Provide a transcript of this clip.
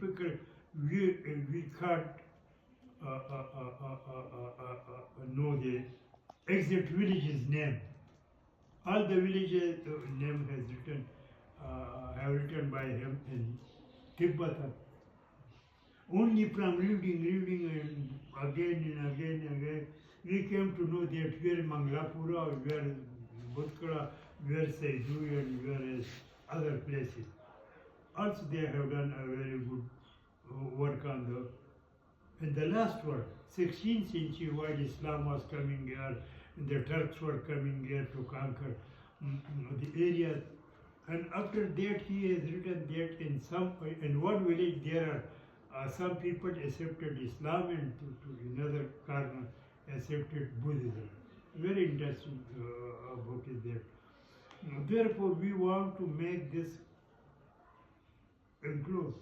Because we can't know the exact village's name. All the villages name has written have written by him in Tibetan. Only from reading and again, we came to know that where Manglapura, where Butkara, where Saidu and where is other places. Also they have done a very good work on in the last one, 16th century, while Islam was coming here, the Turks were coming here to conquer the area. And after that, he has written that in one village there are some people accepted Islam and to another corner accepted Buddhism. Very interesting book is that. Therefore, we want to make this include